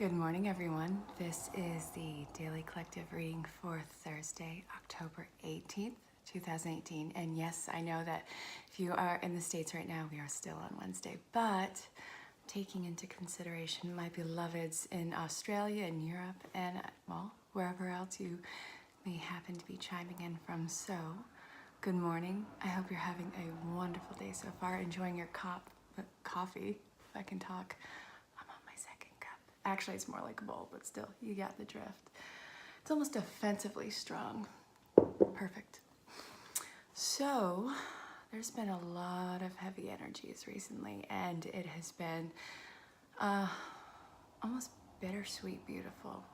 Good morning, everyone. This is the Daily Collective reading for Thursday, October 18th, 2018. And yes, I know that if you are in the States right now, we are still on Wednesday, but taking into consideration my beloveds in Australia and Europe and, well, wherever else you may happen to be chiming in from. So, good morning. I hope you're having a wonderful day so far, enjoying your coffee, if I can talk. Actually, it's more like a bowl, but still, you got the drift. It's almost offensively strong. Perfect. So, there's been a lot of heavy energies recently, and it has been almost bittersweet beautiful.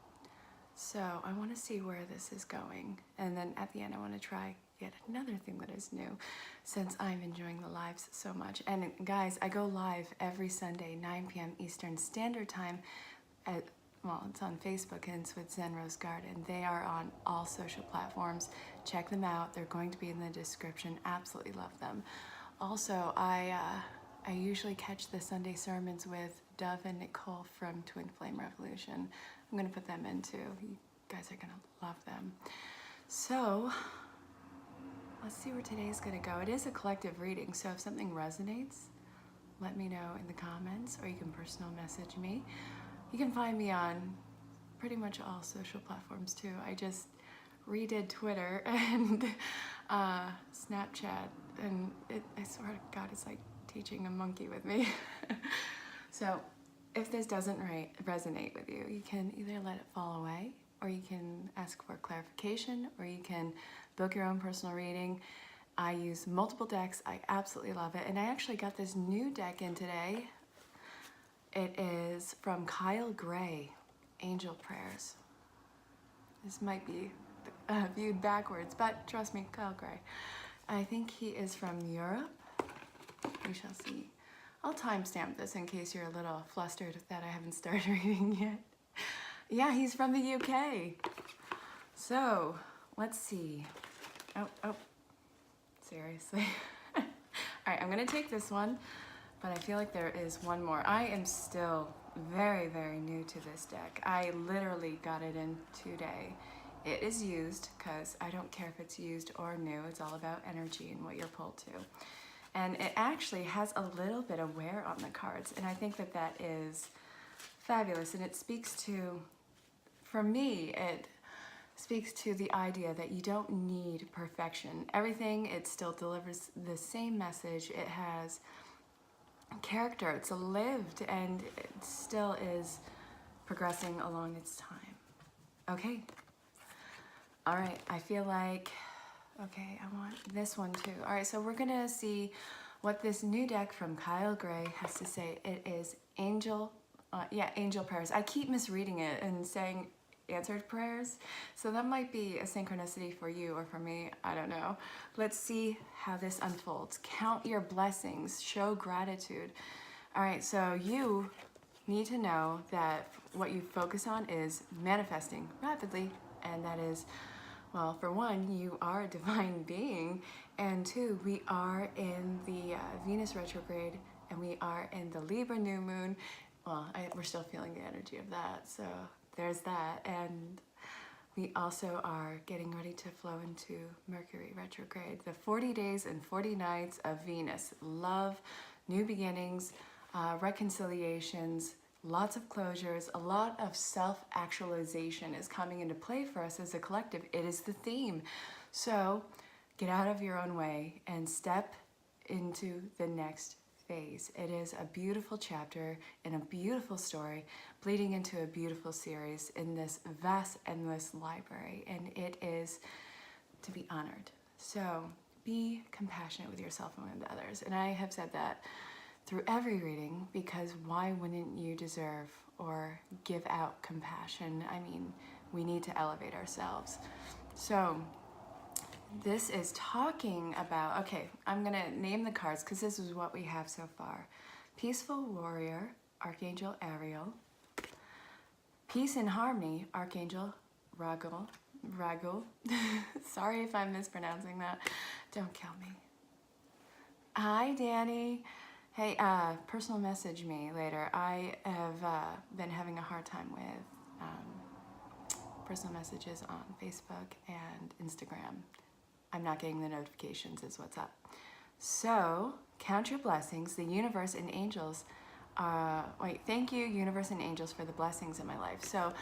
So, I want to see where this is going. And then at the end, I want to try yet another thing that is new, since I'm enjoying the lives so much. And guys, I go live every Sunday, 9 p.m. Eastern Standard Time. It's on Facebook and it's with Zen Rose Garden. They are on all social platforms. Check them out. They're going to be in the description. Absolutely love them. Also, I usually catch the Sunday sermons with Dove and Nicole from Twin Flame Revolution. I'm going to put them in too. You guys are going to love them. So, let's see where today's going to go. It is a collective reading, so if something resonates, let me know in the comments, or you can personal message me. You can find me on pretty much all social platforms too. I just redid Twitter and Snapchat, and I swear to God, it's like teaching a monkey with me. So if this doesn't resonate with you, you can either let it fall away, or you can ask for clarification, or you can book your own personal reading. I use multiple decks. I absolutely love it. And I actually got this new deck in today. It is from Kyle Gray, Angel Prayers. This might be viewed backwards, but trust me, Kyle Gray. I think he is from Europe. We shall see. I'll timestamp this in case you're a little flustered that I haven't started reading yet. Yeah, he's from the UK. So, let's see. Oh, seriously. All right, I'm gonna take this one. But I feel like there is one more. I am still very, very new to this deck. I literally got it in today. It is used, because I don't care if it's used or new. It's all about energy and what you're pulled to. And it actually has a little bit of wear on the cards. And I think that that is fabulous. And it speaks to, for me, it speaks to the idea that you don't need perfection. Everything, it still delivers the same message. It has character, it's lived, and it still is progressing along its time. Okay. All right, I feel like, okay, I want this one too. All right, so we're gonna see what this new deck from Kyle Gray has to say. It is Angel Prayers. I keep misreading it and saying answered prayers, so that might be a synchronicity for you or for me, I don't know. Let's see how this unfolds. Count your blessings, show gratitude. All right, so you need to know that what you focus on is manifesting rapidly, and that is, well, for one, you are a divine being, and two, we are in the Venus retrograde, and we are in the Libra new moon. Well, we're still feeling the energy of that, so there's that. And we also are getting ready to flow into Mercury retrograde. The 40 days and 40 nights of Venus. Love, new beginnings, reconciliations, lots of closures, a lot of self-actualization is coming into play for us as a collective. It is the theme. So get out of your own way and step into the next phase. It is a beautiful chapter in a beautiful story, bleeding into a beautiful series in this vast, endless library, and it is to be honored. So be compassionate with yourself and with others. And I have said that through every reading, because why wouldn't you deserve or give out compassion? I mean, we need to elevate ourselves. So this is talking about, okay, I'm gonna name the cards because this is what we have so far. Peaceful Warrior, Archangel Ariel. Peace and Harmony, Archangel Ragul. Sorry if I'm mispronouncing that. Don't kill me. Hi, Danny. Hey, personal message me later. I have been having a hard time with personal messages on Facebook and Instagram. I'm not getting the notifications is what's up. So, count your blessings. The universe and angels, thank you, universe and angels, for the blessings in my life. So,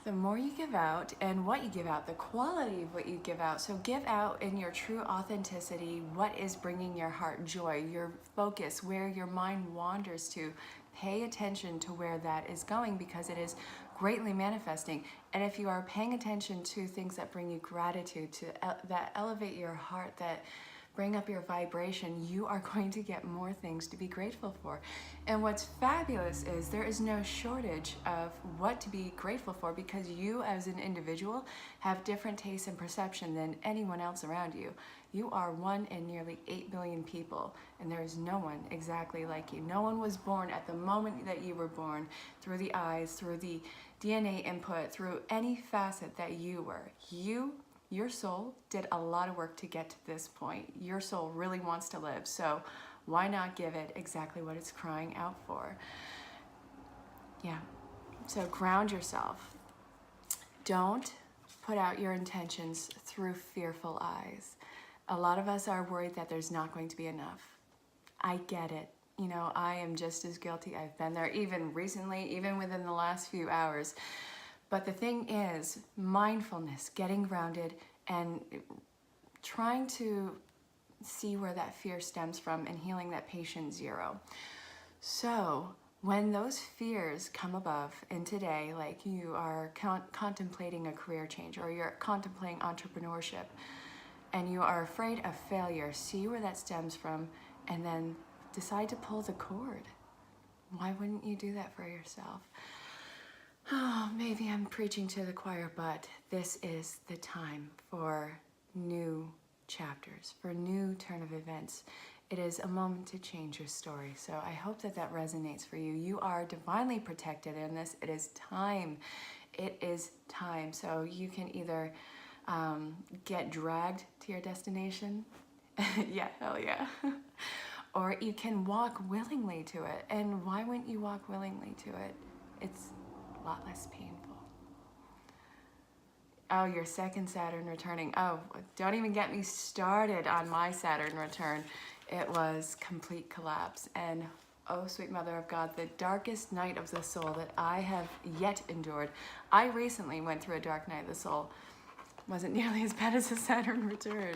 the more you give out and what you give out, the quality of what you give out. So give out in your true authenticity, what is bringing your heart joy, your focus, where your mind wanders to. Pay attention to where that is going, because it is greatly manifesting. And if you are paying attention to things that bring you gratitude, that elevate your heart, that bring up your vibration, you are going to get more things to be grateful for. And what's fabulous is there is no shortage of what to be grateful for, because you as an individual have different tastes and perception than anyone else around you. You are one in nearly 8 billion people, and there is no one exactly like you. No one was born at the moment that you were born, through the eyes, through the DNA input, through any facet that you were. Your soul did a lot of work to get to this point. Your soul really wants to live, so why not give it exactly what it's crying out for? Yeah, so ground yourself. Don't put out your intentions through fearful eyes. A lot of us are worried that there's not going to be enough. I get it. You know, I am just as guilty. I've been there even recently, even within the last few hours. But the thing is, mindfulness, getting grounded, and trying to see where that fear stems from and healing that patient zero. So when those fears come above in today, like you are contemplating a career change, or you're contemplating entrepreneurship, and you are afraid of failure, see where that stems from, and then decide to pull the cord. Why wouldn't you do that for yourself? Oh, maybe I'm preaching to the choir, but this is the time for new chapters, for new turn of events. It is a moment to change your story. So I hope that that resonates for you. You are divinely protected in this. It is time. It is time. So you can either get dragged to your destination. Yeah, hell yeah. Or you can walk willingly to it. And why wouldn't you walk willingly to it? It's a lot less painful. Oh, your second Saturn returning. Oh, don't even get me started on my Saturn return. It was complete collapse. And oh, sweet mother of God, the darkest night of the soul that I have yet endured. I recently went through a dark night of the soul. Wasn't nearly as bad as a Saturn return.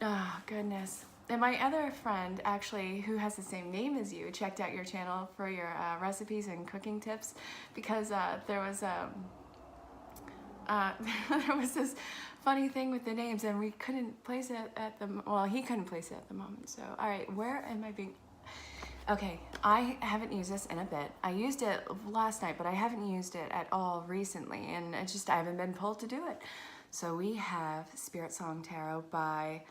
Oh, goodness. And my other friend, actually, who has the same name as you, checked out your channel for your recipes and cooking tips, because there was this funny thing with the names, and we couldn't place it at the, well, he couldn't place it at the moment. So, all right, where am I being, okay, I haven't used this in a bit. I used it last night, but I haven't used it at all recently, and I haven't been pulled to do it. So we have Spirit Song Tarot by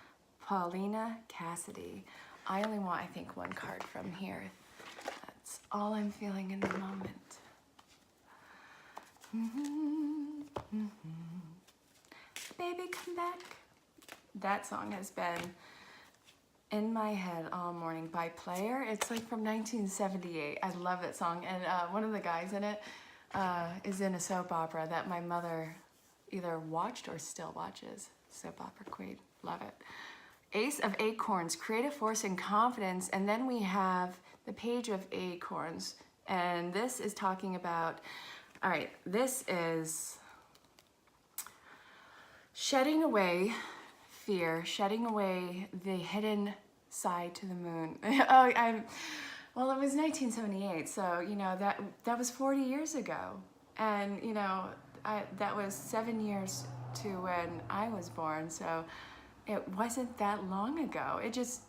Paulina Cassidy. I only want, I think, one card from here. That's all I'm feeling in the moment. Baby, come back. That song has been in my head all morning by Player. It's like from 1978. I love that song. And one of the guys in it is in a soap opera that my mother either watched or still watches. Soap opera queen. Love it. Ace of Acorns, creative force and confidence. And then we have the Page of Acorns. And this is talking about, all right, this is shedding away fear, shedding away the hidden side to the moon. Well, it was 1978, so, you know, that was 40 years ago. And, you know, that was 7 years to when I was born, so it wasn't that long ago. It just,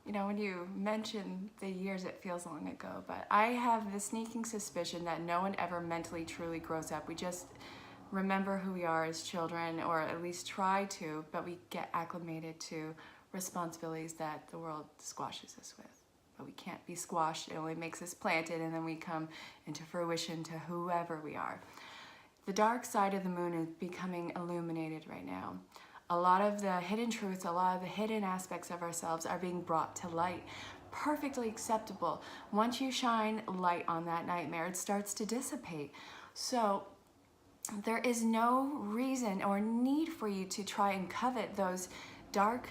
you know, when you mention the years, it feels long ago. But I have the sneaking suspicion that no one ever mentally truly grows up. We just remember who we are as children, or at least try to, but we get acclimated to responsibilities that the world squashes us with. But we can't be squashed. It only makes us planted, and then we come into fruition to whoever we are. The dark side of the moon is becoming illuminated right now. A lot of the hidden truths, a lot of the hidden aspects of ourselves are being brought to light. Perfectly acceptable. Once you shine light on that nightmare, it starts to dissipate. So there is no reason or need for you to try and covet those dark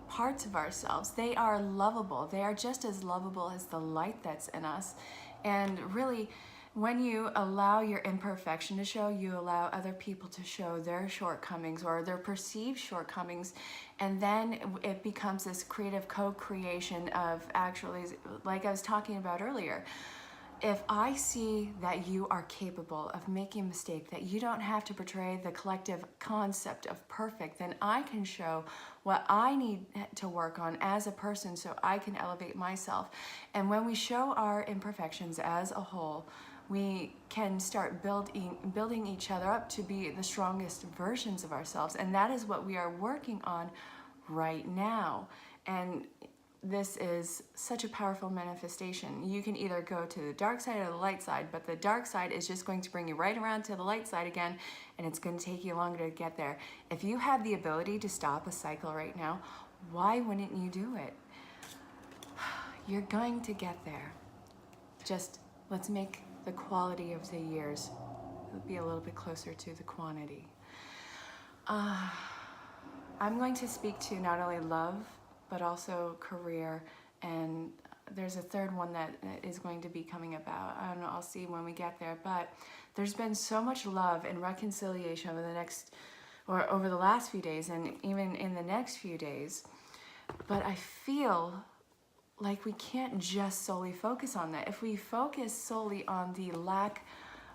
parts of ourselves. They are lovable. They are just as lovable as the light that's in us. And really, when you allow your imperfection to show, you allow other people to show their shortcomings or their perceived shortcomings, and then it becomes this creative co-creation of actually, like I was talking about earlier, if I see that you are capable of making a mistake, that you don't have to portray the collective concept of perfect, then I can show what I need to work on as a person so I can elevate myself. And when we show our imperfections as a whole, we can start building each other up to be the strongest versions of ourselves. And that is what we are working on right now. And this is such a powerful manifestation. You can either go to the dark side or the light side, but the dark side is just going to bring you right around to the light side again, and it's going to take you longer to get there. If you have the ability to stop a cycle right now, why wouldn't you do it? You're going to get there. Just let's make the quality of the years be a little bit closer to the quantity. I'm going to speak to not only love, but also career, and there's a third one that is going to be coming about. I don't know, I'll see when we get there, but there's been so much love and reconciliation over the last few days, and even in the next few days, but I feel like we can't just solely focus on that. If we focus solely on the lack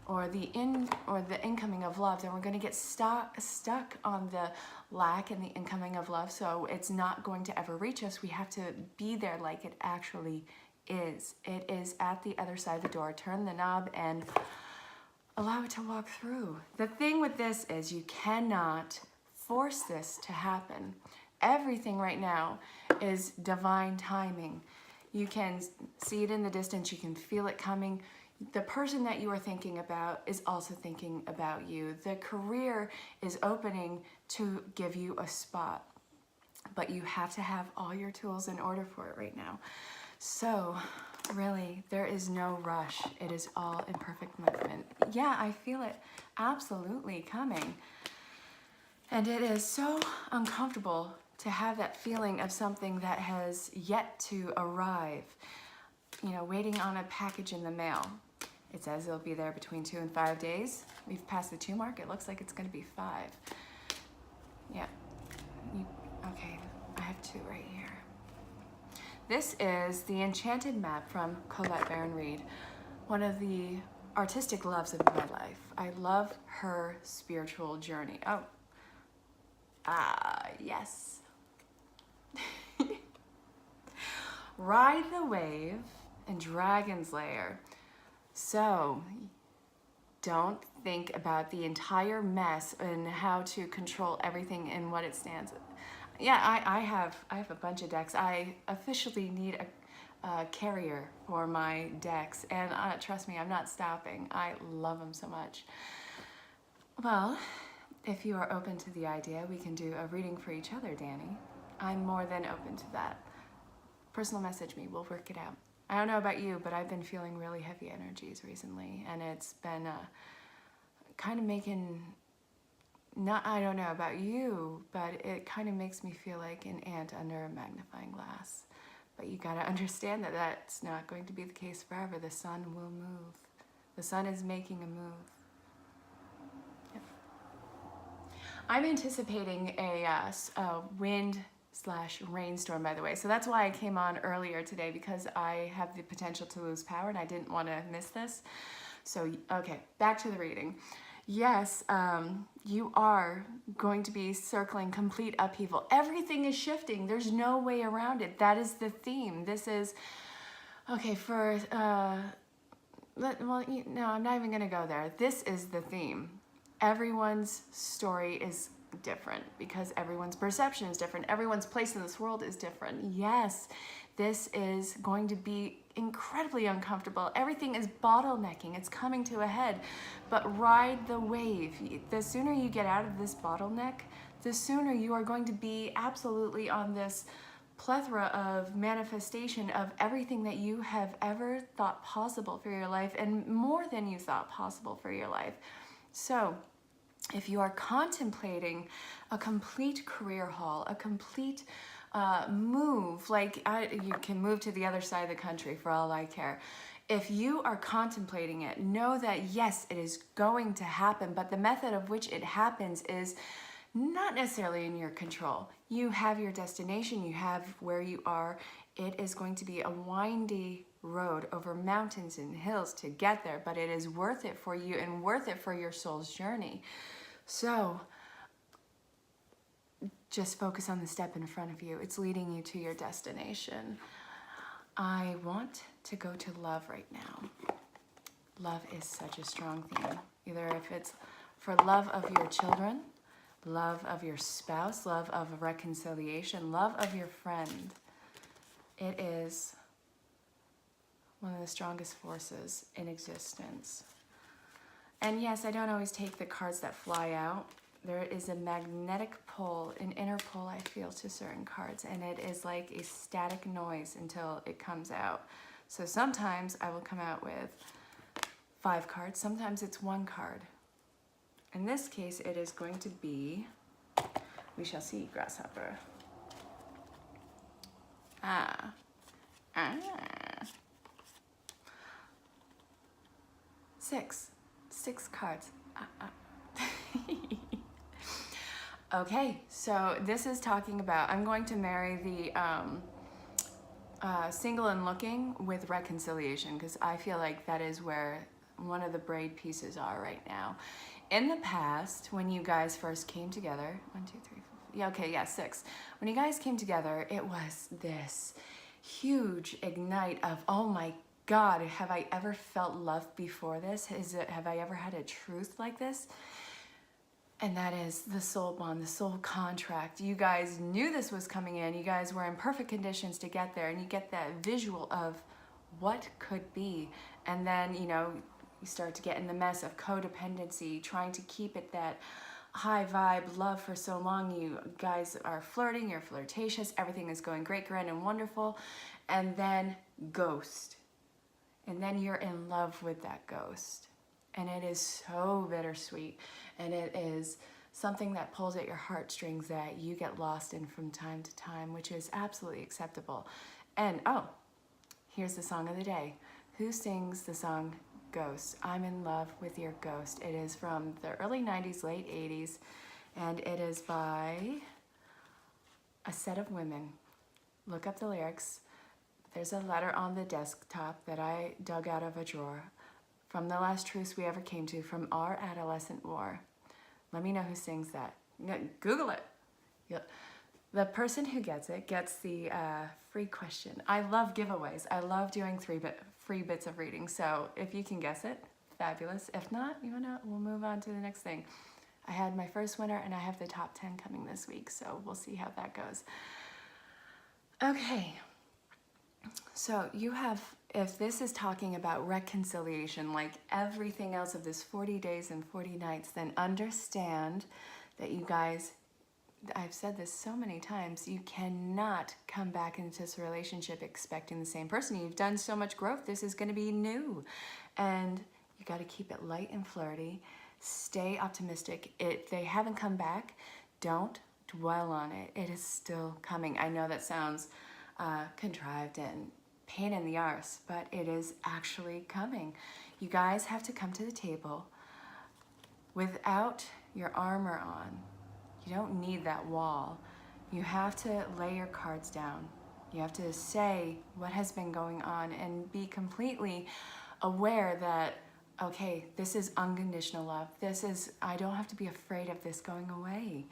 or the incoming of love, then we're going to get stuck on the lack and the incoming of love, so it's not going to ever reach us. We have to be there like it actually is. It is at the other side of the door. Turn the knob and allow it to walk through. The thing with this is you cannot force this to happen. Everything right now is divine timing. You can see it in the distance, you can feel it coming. The person that you are thinking about is also thinking about you. The career is opening to give you a spot, but you have to have all your tools in order for it right now. So really, there is no rush. It is all in perfect movement. Yeah, I feel it absolutely coming. And it is so uncomfortable to have that feeling of something that has yet to arrive. You know, waiting on a package in the mail. It says it'll be there between 2 and 5 days. We've passed the 2 mark. It looks like it's going to be 5. Yeah. Okay, I have 2 right here. This is the Enchanted Map from ErinLyn.Reads, one of the artistic loves of my life. I love her spiritual journey. Oh. Yes. Ride the wave and Dragon's Lair. So don't think about the entire mess and how to control everything and what it stands. Yeah, I have a bunch of decks. I officially need a carrier for my decks, and trust me, I'm not stopping. I love them so much. Well, if you are open to the idea, we can do a reading for each other, Danny. I'm more than open to that. Personal message me, we'll work it out. I don't know about you, but I've been feeling really heavy energies recently, and it's been kind of making, I don't know about you, but it kind of makes me feel like an ant under a magnifying glass. But you gotta understand that that's not going to be the case forever. The sun will move. The sun is making a move. Yep. I'm anticipating a wind/rainstorm, by the way. So that's why I came on earlier today, because I have the potential to lose power and I didn't want to miss this. So, okay, back to the reading. Yes, you are going to be circling complete upheaval. Everything is shifting. There's no way around it. That is the theme. This is, okay, well, no, I'm not even going to go there. This is the theme. Everyone's story is different because everyone's perception is different. Everyone's place in this world is different. Yes, this is going to be incredibly uncomfortable. Everything is bottlenecking. It's coming to a head, but ride the wave. The sooner you get out of this bottleneck, the sooner you are going to be absolutely on this plethora of manifestation of everything that you have ever thought possible for your life, and more than you thought possible for your life. So if you are contemplating a complete career haul, a complete move, like you can move to the other side of the country for all I care. If you are contemplating it, know that yes, it is going to happen, but the method of which it happens is not necessarily in your control. You have your destination, you have where you are. It is going to be a windy road over mountains and hills to get there, but it is worth it for you and worth it for your soul's journey. So just focus on the step in front of you. It's leading you to your destination. I want to go to love right now. Love is such a strong theme. Either if it's for love of your children, love of your spouse, love of reconciliation, love of your friend. It is one of the strongest forces in existence. And yes, I don't always take the cards that fly out. There is a magnetic pull, an inner pull I feel to certain cards, and it is like a static noise until it comes out. So sometimes I will come out with 5 cards, sometimes it's 1 card. In this case, it is going to be, we shall see, grasshopper. Six cards. Okay, so this is talking about, I'm going to marry the single and looking with reconciliation, because I feel like that is where one of the braid pieces are right now. In the past, when you guys first came together, 1, 2, 3, 4, yeah, okay, yeah, 6. When you guys came together, it was this huge ignite of, oh my God, have I ever felt love before this? Have I ever had a truth like this? And that is the soul bond, the soul contract. You guys knew this was coming in. You guys were in perfect conditions to get there, and you get that visual of what could be. And then, you know, you start to get in the mess of codependency, trying to keep it that high vibe love for so long. You guys are flirting, you're flirtatious, everything is going great, grand, and wonderful. And then ghost. And then you're in love with that ghost. And it is so bittersweet. And it is something that pulls at your heartstrings that you get lost in from time to time, which is absolutely acceptable. And oh, here's the song of the day. Who sings the song Ghost? I'm in love with your ghost. It is from the early 90s, late 80s, and it is by a set of women. Look up the lyrics. There's a letter on the desktop that I dug out of a drawer. From the last truce we ever came to, from our adolescent war. Let me know who sings that. Google it. The person who gets it gets the free question. I love giveaways. I love doing free bits of reading. So if you can guess it, fabulous. If not, you know, we'll move on to the next thing. I had my first winner, and I have the top 10 coming this week. So we'll see how that goes. Okay. So you have, if this is talking about reconciliation, like everything else of this 40 days and 40 nights, then understand that you guys, I've said this so many times, you cannot come back into this relationship expecting the same person. You've done so much growth. This is going to be new. And you got to keep it light and flirty. Stay optimistic. If they haven't come back, don't dwell on it. It is still coming. I know that sounds contrived and pain in the arse, but it is actually coming. You guys have to come to the table without your armor on. You don't need that wall. You have to lay your cards down. You have to say what has been going on and be completely aware that, okay, this is unconditional love. This is, I don't have to be afraid of this going away.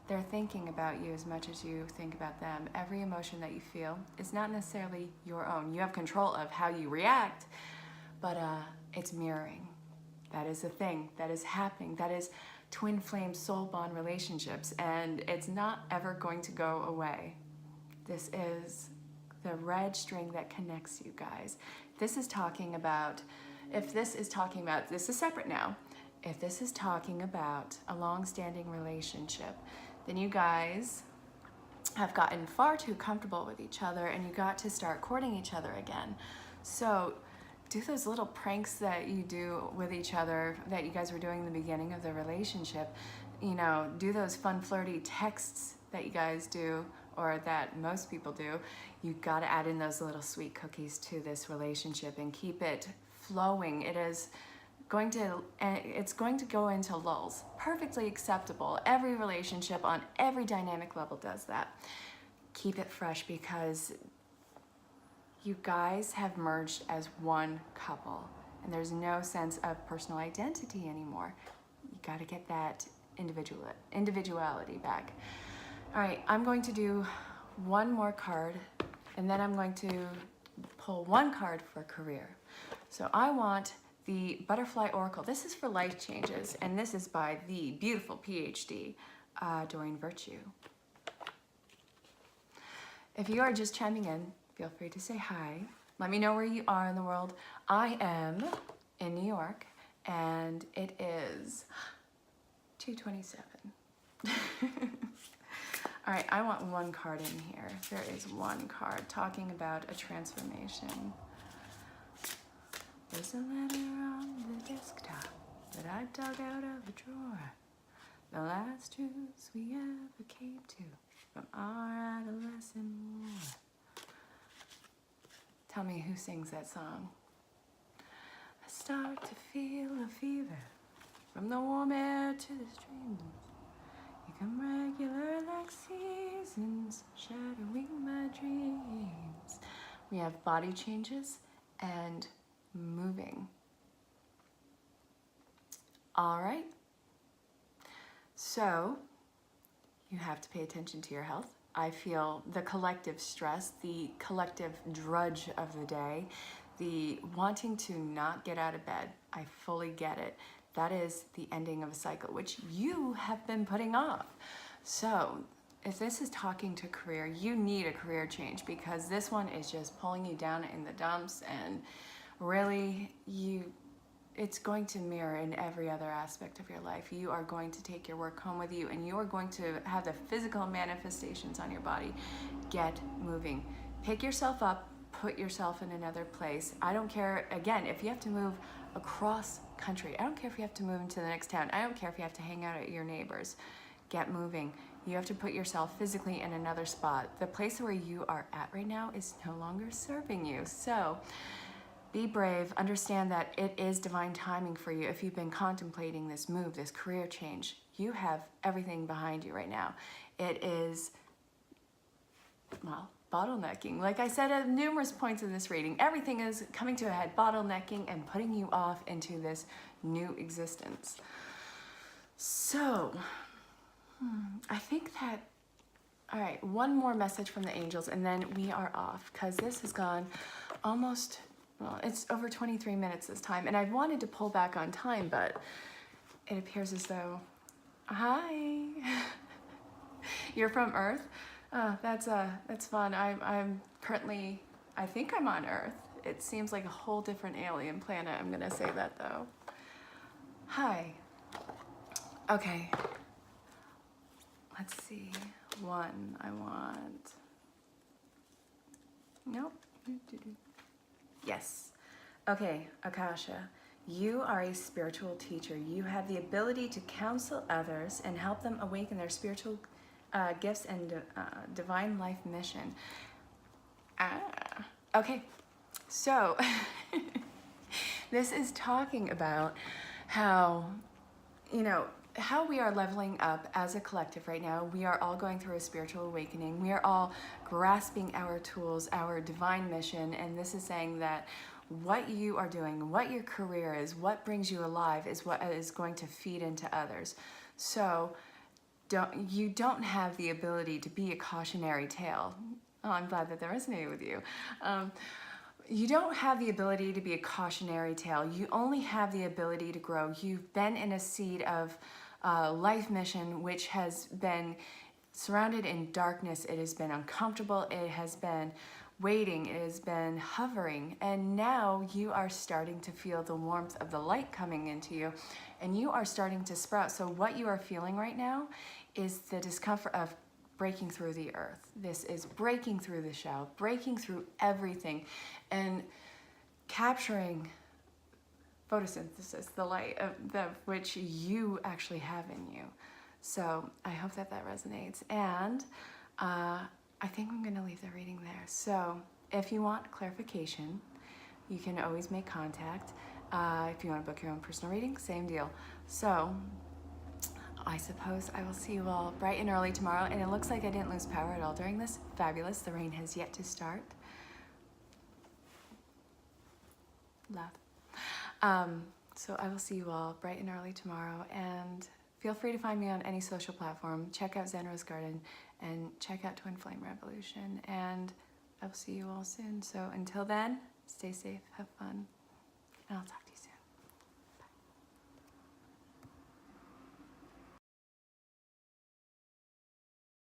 They're thinking about you as much as you think about them. Every emotion that you feel is not necessarily your own. You have control of how you react, but it's mirroring. That is a thing that is happening. That is twin flame soul bond relationships, and it's not ever going to go away. This is the red string that connects you guys. This is talking about, if this is talking about, this is separate now. if this is talking about a long-standing relationship, then you guys have gotten far too comfortable with each other and you got to start courting each other again. So do those little pranks that you do with each other that you guys were doing in the beginning of the relationship. You know, do those fun flirty texts that you guys do, or that most people do. You got to add in those little sweet cookies to this relationship and keep it flowing. It's going to go into lulls. Perfectly acceptable. Every relationship on every dynamic level does that. Keep it fresh, because you guys have merged as one couple and there's no sense of personal identity anymore. You got to get that individuality back. All right, I'm going to do one more card and then I'm going to pull one card for career. So I want the Butterfly Oracle. This is for life changes, and this is by the beautiful PhD, Doreen Virtue. If you are just chiming in, feel free to say hi. Let me know where you are in the world. I am in New York, and it is 2:27. All right, I want one card in here. There is one card talking about a transformation. There's a letter on the desktop that I dug out of a drawer. The last truths we ever came to from our adolescent war. Tell me who sings that song. I start to feel a fever from the warm air to the streams. You come regular like seasons, shadowing my dreams. We have body changes and moving. All right. So you have to pay attention to your health. I feel the collective stress, the collective drudge of the day, the wanting to not get out of bed. I fully get it. That is the ending of a cycle, which you have been putting off. So if this is talking to career, you need a career change, because this one is just pulling you down in the dumps, and really it's going to mirror in every other aspect of your life. You are going to take your work home with you, and you are going to have the physical manifestations on your body. Get moving. Pick yourself up, put yourself in another place. I don't care, again, if you have to move across country. I don't care if you have to move into the next town. I don't care if you have to hang out at your neighbors. Get moving. You have to put yourself physically in another spot. The place where you are at right now is no longer serving you. So be brave. Understand that it is divine timing for you. If you've been contemplating this move, this career change, you have everything behind you right now. It is, well, bottlenecking. Like I said at numerous points in this reading, everything is coming to a head, bottlenecking and putting you off into this new existence. So, I think that, all right, one more message from the angels and then we are off, because this has gone almost, well, it's over 23 minutes this time, and I wanted to pull back on time, but it appears as though, hi, you're from Earth? That's fun. I'm currently, I think I'm on Earth. It seems like a whole different alien planet. I'm gonna say that though. Hi. Okay. Let's see. One I want. Nope. Yes. Okay, Akasha. You are a spiritual teacher. You have the ability to counsel others and help them awaken their spiritual gifts and divine life mission. Okay, so this is talking about how, how we are leveling up as a collective right now. We are all going through a spiritual awakening. We are all grasping our tools, our divine mission, and this is saying that what you are doing, what your career is, what brings you alive is what is going to feed into others. So you don't have the ability to be a cautionary tale. Oh, I'm glad that that resonated with you. You don't have the ability to be a cautionary tale. You only have the ability to grow. You've been in a seed of life mission, which has been surrounded in darkness. It has been uncomfortable. It has been waiting, it has been hovering, and now you are starting to feel the warmth of the light coming into you, and you are starting to sprout. So what you are feeling right now is the discomfort of breaking through the earth. This is breaking through the shell, breaking through everything, and capturing photosynthesis, the light of which you actually have in you. So I hope that resonates, and I think I'm going to leave the reading there. So if you want clarification, you can always make contact. If you want to book your own personal reading, same deal. So I suppose I will see you all bright and early tomorrow, and it looks like I didn't lose power at all during this. Fabulous. The rain has yet to start. Love. So I will see you all bright and early tomorrow, and feel free to find me on any social platform. Check out Zen Rose Garden and check out Twin Flame Revolution, and I will see you all soon. So until then, stay safe, have fun, and I'll talk to you.